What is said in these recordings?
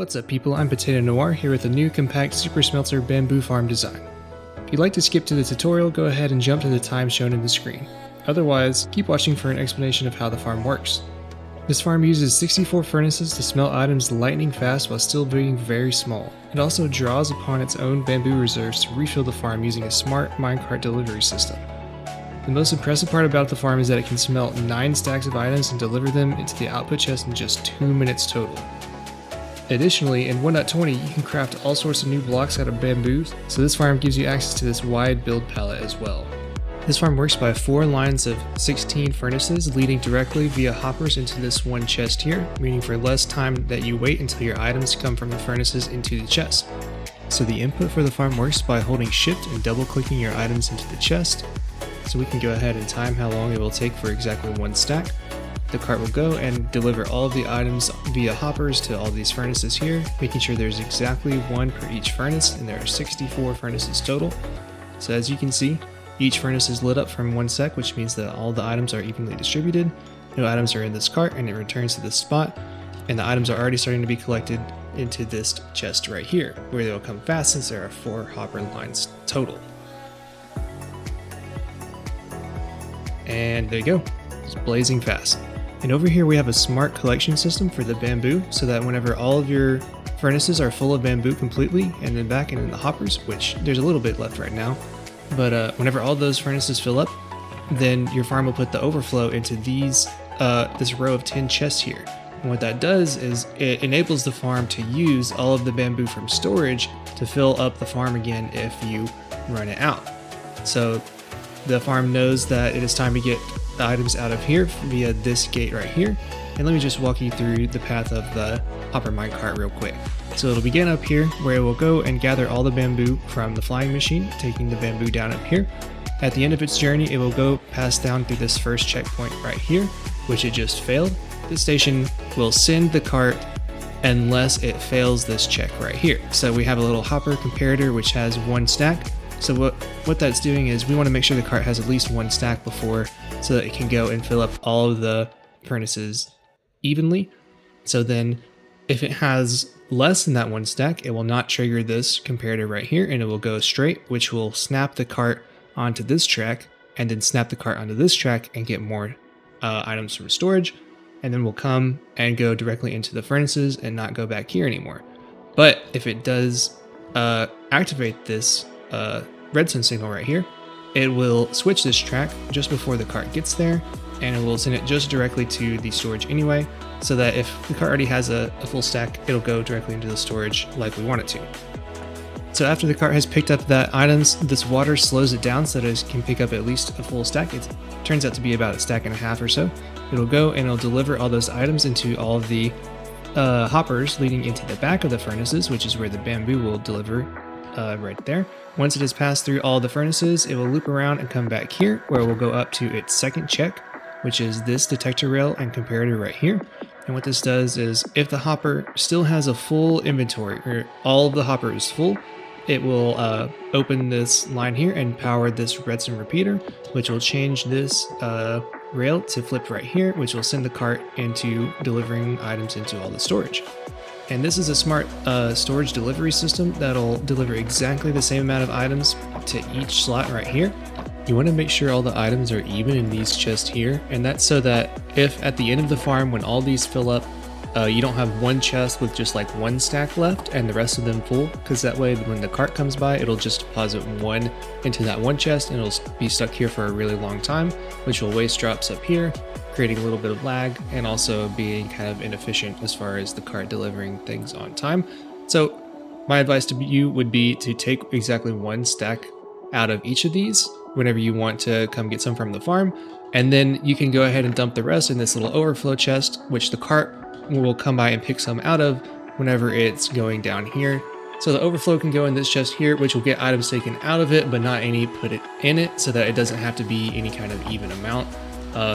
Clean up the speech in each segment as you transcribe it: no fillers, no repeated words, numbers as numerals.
What's up people, I'm Potato Noir here with a new compact super smelter bamboo farm design. If you'd like to skip to the tutorial, go ahead and jump to the time shown in the screen. Otherwise, keep watching for an explanation of how the farm works. This farm uses 64 furnaces to smelt items lightning fast while still being very small. It also draws upon its own bamboo reserves to refill the farm using a smart Minecart delivery system. The most impressive part about the farm is that it can smelt 9 stacks of items and deliver them into the output chest in just 2 minutes total. Additionally, in 1.20 you can craft all sorts of new blocks out of bamboo, so this farm gives you access to this wide build palette as well. This farm works by 4 lines of 16 furnaces leading directly via hoppers into this one chest here, meaning for less time that you wait until your items come from the furnaces into the chest. So the input for the farm works by holding shift and double clicking your items into the chest, so we can go ahead and time how long it will take for exactly 1 stack. The cart will go and deliver all of the items via hoppers to all these furnaces here, making sure there's exactly 1 per each furnace, and there are 64 furnaces total. So as you can see, each furnace is lit up from 1 sec, which means that all the items are evenly distributed. No items are in this cart, and it returns to this spot, and the items are already starting to be collected into this chest right here, where they will come fast since there are 4 hopper lines total. And there you go, it's blazing fast. And over here we have a smart collection system for the bamboo, so that whenever all of your furnaces are full of bamboo completely, and then back in the hoppers, which there's a little bit left right now, but whenever all those furnaces fill up, then your farm will put the overflow into these this row of 10 chests here. And what that does is it enables the farm to use all of the bamboo from storage to fill up the farm again if you run it out. So the farm knows that it is time to get the items out of here via this gate right here. And let me just walk you through the path of the hopper minecart real quick. So it'll begin up here where it will go and gather all the bamboo from the flying machine, taking the bamboo down up here. At the end of its journey, it will go pass down through this first checkpoint right here, which it just failed. This station will send the cart unless it fails this check right here. So we have a little hopper comparator which has 1 stack. So what that's doing is we want to make sure the cart has at least 1 stack before, so that it can go and fill up all of the furnaces evenly. So then if it has less than that 1 stack, it will not trigger this comparator right here, and it will go straight, which will snap the cart onto this track, and then snap the cart onto this track and get more items from storage, and then we'll come and go directly into the furnaces and not go back here anymore. But if it does activate this redstone signal right here, it will switch this track just before the cart gets there, and it will send it just directly to the storage anyway, so that if the cart already has a full stack, it'll go directly into the storage like we want it to. So after the cart has picked up that items, this water slows it down so that it can pick up at least a full stack. It turns out to be about 1.5 stacks or so. It'll go and it'll deliver all those items into all of the hoppers leading into the back of the furnaces, which is where the bamboo will deliver right there. Once it has passed through all the furnaces, it will loop around and come back here, where it will go up to its second check, which is this detector rail and comparator right here. And what this does is, if the hopper still has a full inventory, or all of the hopper is full, it will open this line here and power this redstone repeater, which will change this rail to flip right here, which will send the cart into delivering items into all the storage. And this is a smart storage delivery system that'll deliver exactly the same amount of items to each slot right here. You want to make sure all the items are even in these chests here, and that's so that if at the end of the farm, when all these fill up, you don't have 1 chest with just like 1 stack left and the rest of them full, because that way when the cart comes by, it'll just deposit 1 into that 1 chest and it'll be stuck here for a really long time, which will waste drops up here, creating a little bit of lag and also being kind of inefficient as far as the cart delivering things on time. So my advice to you would be to take exactly 1 stack out of each of these whenever you want to come get some from the farm, and then you can go ahead and dump the rest in this little overflow chest, which the cart will come by and pick some out of whenever it's going down here. So the overflow can go in this chest here, which will get items taken out of it, but not any put it in it, so that it doesn't have to be any kind of even amount.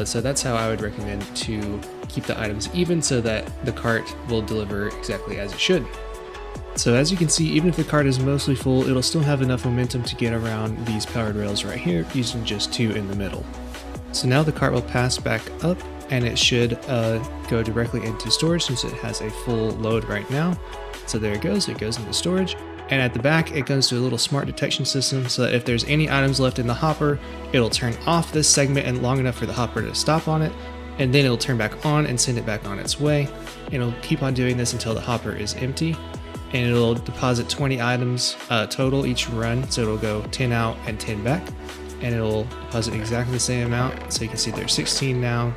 So that's how I would recommend to keep the items even, so that the cart will deliver exactly as it should. So as you can see, even if the cart is mostly full, it'll still have enough momentum to get around these powered rails right here, using just 2 in the middle. So now the cart will pass back up, and it should go directly into storage since it has a full load right now. So there it goes into storage. And at the back, it goes to a little smart detection system so that if there's any items left in the hopper, it'll turn off this segment and long enough for the hopper to stop on it, and then it'll turn back on and send it back on its way. And it'll keep on doing this until the hopper is empty, and it'll deposit 20 items total each run, so it'll go 10 out and 10 back, and it'll deposit exactly the same amount. So you can see there's 16 now,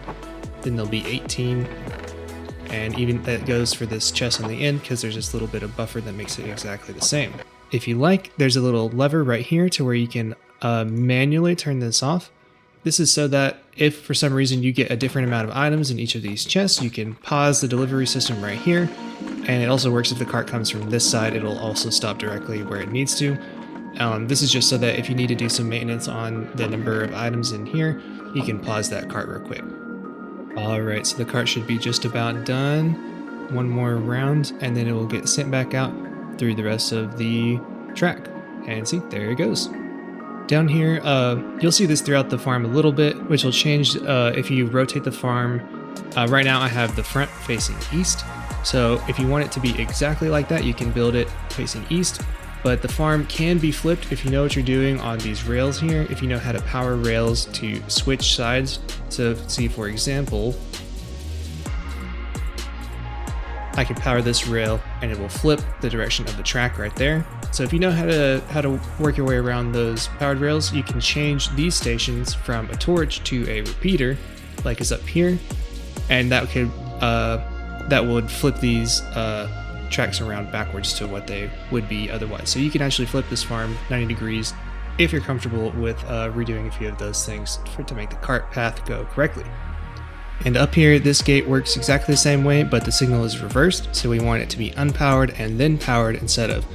then there'll be 18, and even that goes for this chest on the end because there's this little bit of buffer that makes it exactly the same. If you like, there's a little lever right here to where you can manually turn this off. This is so that if for some reason you get a different amount of items in each of these chests, you can pause the delivery system right here. And it also works if the cart comes from this side, it'll also stop directly where it needs to. This is just so that if you need to do some maintenance on the number of items in here, you can pause that cart real quick. Alright, so the cart should be just about done. One more round, and then it will get sent back out through the rest of the track. And see, there it goes. Down here, you'll see this throughout the farm a little bit, which will change if you rotate the farm. Right now I have the front facing east, so if you want it to be exactly like that, you can build it facing east. But the farm can be flipped if you know what you're doing on these rails here, if you know how to power rails to switch sides. So see, for example, I can power this rail and it will flip the direction of the track right there. So if you know how to work your way around those powered rails, you can change these stations from a torch to a repeater, like is up here, and that could that would flip these tracks around backwards to what they would be otherwise. So you can actually flip this farm 90 degrees if you're comfortable with redoing a few of those things to make the cart path go correctly. And up here, this gate works exactly the same way, but the signal is reversed, so we want it to be unpowered and then powered instead of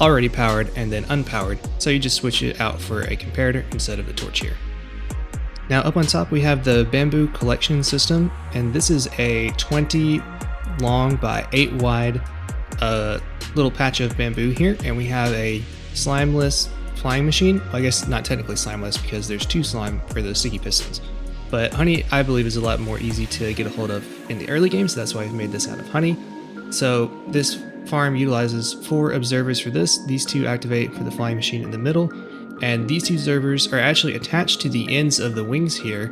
already powered and then unpowered. So you just switch it out for a comparator instead of the torch here. Now up on top we have the bamboo collection system, and this is a 20 long by 8 wide little patch of bamboo here, and we have a slimeless flying machine. Well, I guess not technically slimeless because there's 2 slime for the sticky pistons. But honey, I believe, is a lot more easy to get a hold of in the early games, so that's why I've made this out of honey. So this farm utilizes 4 observers for this. These 2 activate for the flying machine in the middle, and these 2 observers are actually attached to the ends of the wings here.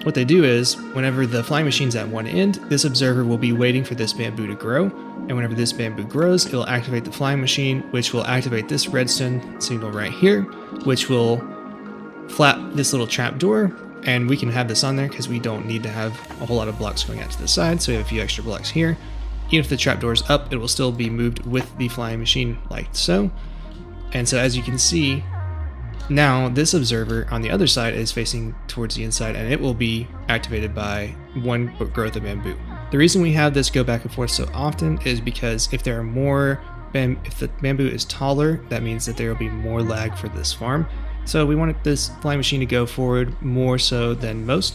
What they do is, whenever the flying machine's at one end, this observer will be waiting for this bamboo to grow, and whenever this bamboo grows, it'll activate the flying machine, which will activate this redstone signal right here, which will flap this little trap door. And we can have this on there because we don't need to have a whole lot of blocks going out to the side, so we have a few extra blocks here. Even if the trapdoor is up, it will still be moved with the flying machine like so. And so as you can see, now this observer on the other side is facing towards the inside, and it will be activated by 1 growth of bamboo. The reason we have this go back and forth so often is because if there are more if the bamboo is taller, that means that there will be more lag for this farm. So we wanted this flying machine to go forward more so than most,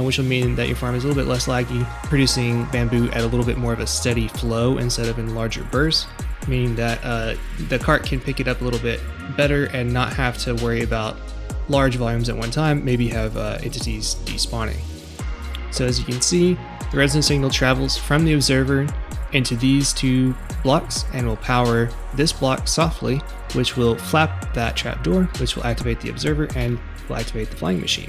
which will mean that your farm is a little bit less laggy, producing bamboo at a little bit more of a steady flow instead of in larger bursts, meaning that the cart can pick it up a little bit better and not have to worry about large volumes at one time, maybe have entities despawning. So as you can see, the redstone signal travels from the observer into these 2 blocks and will power this block softly, which will flap that trapdoor, which will activate the observer and will activate the flying machine.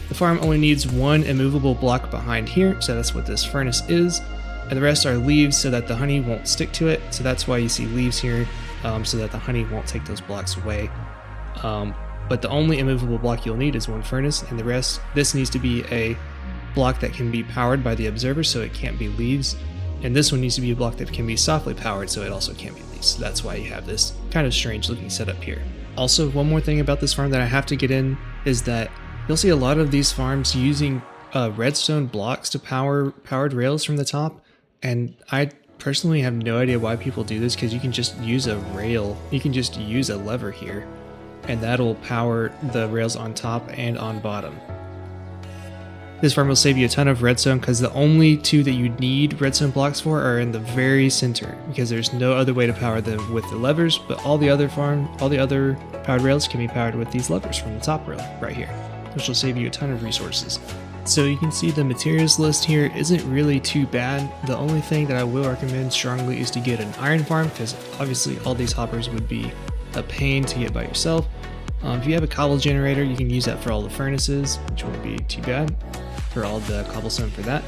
The farm only needs 1 immovable block behind here, so that's what this furnace is, and the rest are leaves so that the honey won't stick to it, so that's why you see leaves here, so that the honey won't take those blocks away. But the only immovable block you'll need is 1 furnace, and the rest, this needs to be a block that can be powered by the observer, so it can't be leaves. And this one needs to be a block that can be softly powered, so it also can't be leaves. So that's why you have this kind of strange looking setup here. Also, one more thing about this farm that I have to get in is that you'll see a lot of these farms using redstone blocks to power powered rails from the top. And I personally have no idea why people do this, because you can just use a rail. You can just use a lever here, and that'll power the rails on top and on bottom. This farm will save you a ton of redstone because the only 2 that you need redstone blocks for are in the very center, because there's no other way to power them with the levers, but all the other powered rails can be powered with these levers from the top rail right here, which will save you a ton of resources. So you can see the materials list here isn't really too bad. The only thing that I will recommend strongly is to get an iron farm, because obviously all these hoppers would be a pain to get by yourself. If you have a cobble generator, you can use that for all the furnaces, which won't be too bad for all the cobblestone for that.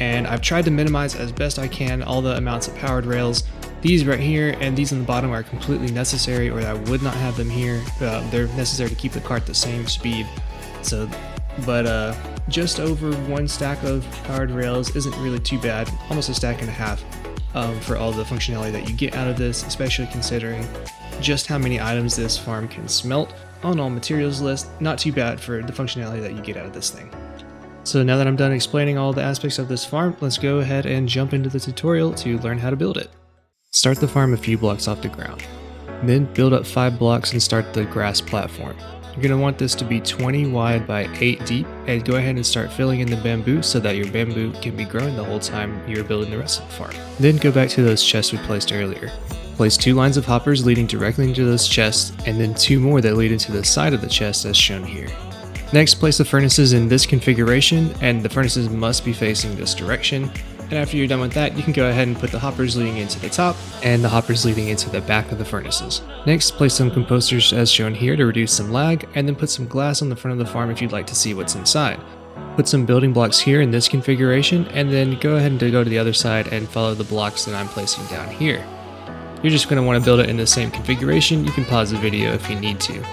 And I've tried to minimize as best I can all the amounts of powered rails. These right here and these on the bottom are completely necessary, or I would not have them here. They're necessary to keep the cart the same speed. So, but just over 1 stack of powered rails isn't really too bad, almost a stack and a half for all the functionality that you get out of this, especially considering just how many items this farm can smelt on all materials list. Not too bad for the functionality that you get out of this thing. So now that I'm done explaining all the aspects of this farm, let's go ahead and jump into the tutorial to learn how to build it. Start the farm a few blocks off the ground. Then build up 5 blocks and start the grass platform. You're going to want this to be 20 wide by 8 deep, and go ahead and start filling in the bamboo so that your bamboo can be growing the whole time you're building the rest of the farm. Then go back to those chests we placed earlier. Place 2 lines of hoppers leading directly into those chests, and then 2 more that lead into the side of the chest as shown here. Next, place the furnaces in this configuration, and the furnaces must be facing this direction. And after you're done with that, you can go ahead and put the hoppers leading into the top and the hoppers leading into the back of the furnaces. Next, place some composters as shown here to reduce some lag, and then put some glass on the front of the farm if you'd like to see what's inside. Put some building blocks here in this configuration, and then go ahead and go to the other side and follow the blocks that I'm placing down here. You're just going to want to build it in the same configuration. You can pause the video if you need to.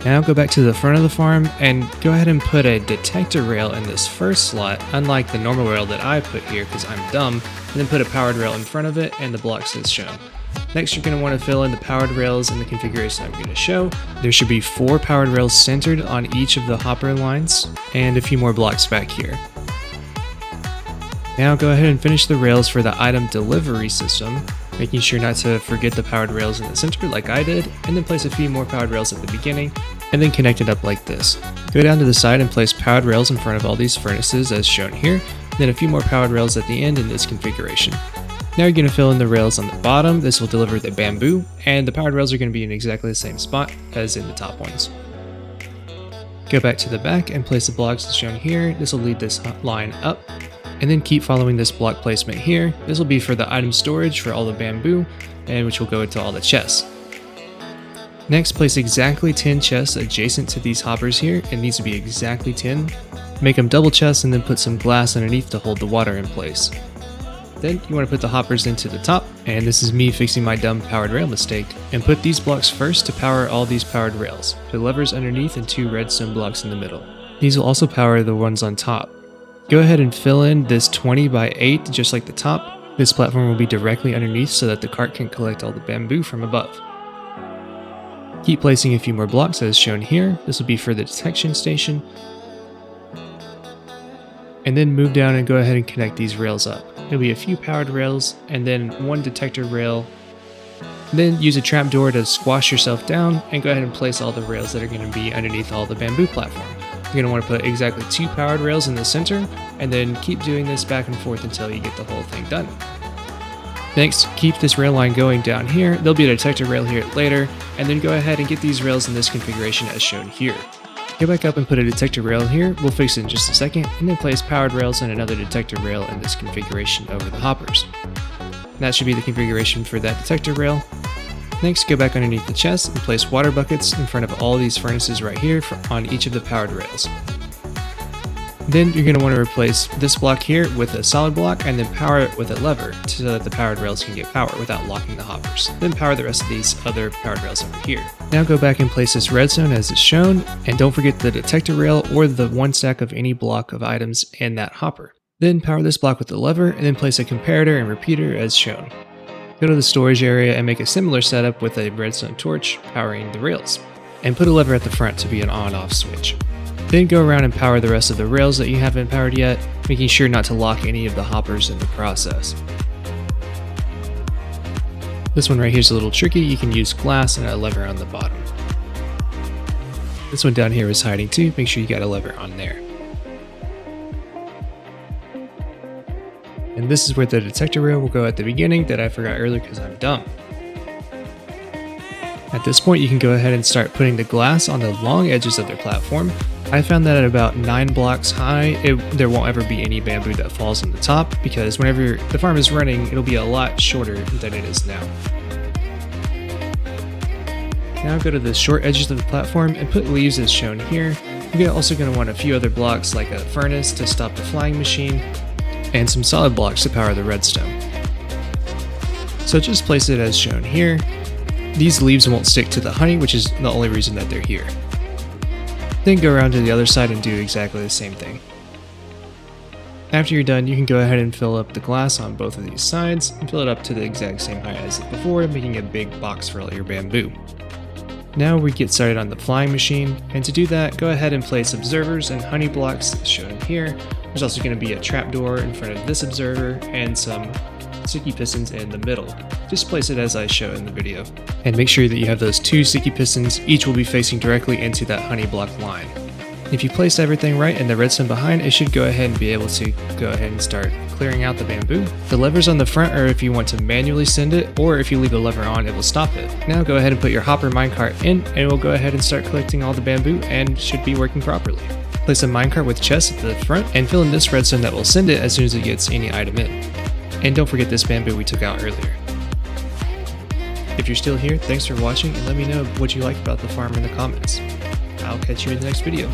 Now go back to the front of the farm and go ahead and put a detector rail in this first slot, unlike the normal rail that I put here because I'm dumb, and then put a powered rail in front of it and the blocks as shown. Next, you're going to want to fill in the powered rails in the configuration I'm going to show. There should be 4 powered rails centered on each of the hopper lines and a few more blocks back here. Now go ahead and finish the rails for the item delivery system, making sure not to forget the powered rails in the center like I did, and then place a few more powered rails at the beginning, and then connect it up like this. Go down to the side and place powered rails in front of all these furnaces as shown here, then a few more powered rails at the end in this configuration. Now you're going to fill in the rails on the bottom. This will deliver the bamboo, and the powered rails are going to be in exactly the same spot as in the top ones. Go back to the back and place the blocks as shown here. This will lead this line up. And then keep following this block placement here. This will be for the item storage for all the bamboo, and which will go into all the chests. Next, place exactly 10 chests adjacent to these hoppers here. It needs to be exactly 10. Make them double chests and then put some glass underneath to hold the water in place. Then you want to put the hoppers into the top, and this is me fixing my dumb powered rail mistake, and put these blocks first to power all these powered rails. Put levers underneath and 2 redstone blocks in the middle. These will also power the ones on top. Go ahead and fill in this 20 by 8 just like the top. This platform will be directly underneath so that the cart can collect all the bamboo from above. Keep placing a few more blocks as shown here. This will be for the detection station. And then move down and go ahead and connect these rails up. There'll be a few powered rails and then 1 detector rail. Then use a trapdoor to squash yourself down and go ahead and place all the rails that are going to be underneath all the bamboo platform. You're going to want to put exactly 2 powered rails in the center, and then keep doing this back and forth until you get the whole thing done. Next, keep this rail line going down here. There'll be a detector rail here later, and then go ahead and get these rails in this configuration as shown here. Go back up and put a detector rail here. We'll fix it in just a second, and then place powered rails and another detector rail in this configuration over the hoppers. And that should be the configuration for that detector rail. Next, go back underneath the chest and place water buckets in front of all these furnaces right here on each of the powered rails. Then you're going to want to replace this block here with a solid block and then power it with a lever so that the powered rails can get power without locking the hoppers. Then power the rest of these other powered rails over here. Now go back and place this redstone as it's shown, and don't forget the detector rail or the 1 stack of any block of items in that hopper. Then power this block with the lever and then place a comparator and repeater as shown. Go to the storage area and make a similar setup with a redstone torch powering the rails, and put a lever at the front to be an on-off switch. Then go around and power the rest of the rails that you haven't powered yet, making sure not to lock any of the hoppers in the process. This one right here is a little tricky. You can use glass and a lever on the bottom. This one down here is hiding too. Make sure you got a lever on there. And this is where the detector rail will go at the beginning that I forgot earlier because I'm dumb. At this point, you can go ahead and start putting the glass on the long edges of their platform. I found that at about 9 blocks high, there won't ever be any bamboo that falls on the top, because whenever the farm is running, it'll be a lot shorter than it is now. Now go to the short edges of the platform and put leaves as shown here. You're also going to want a few other blocks like a furnace to stop the flying machine, and some solid blocks to power the redstone. So just place it as shown here. These leaves won't stick to the honey, which is the only reason that they're here. Then go around to the other side and do exactly the same thing. After you're done, you can go ahead and fill up the glass on both of these sides and fill it up to the exact same height as before, making a big box for all your bamboo. Now we get started on the flying machine, and to do that, go ahead and place observers and honey blocks as shown here. There's also going to be a trapdoor in front of this observer and some sticky pistons in the middle. Just place it as I show in the video. And make sure that you have those 2 sticky pistons, each will be facing directly into that honey block line. If you place everything right and the redstone behind, it should go ahead and be able to go ahead and start clearing out the bamboo. The levers on the front are if you want to manually send it, or if you leave the lever on, it will stop it. Now go ahead and put your hopper minecart in, and it will go ahead and start collecting all the bamboo and should be working properly. Place a minecart with chests at the front and fill in this redstone that will send it as soon as it gets any item in. And don't forget this bamboo we took out earlier. If you're still here, thanks for watching, and let me know what you liked about the farm in the comments. I'll catch you in the next video.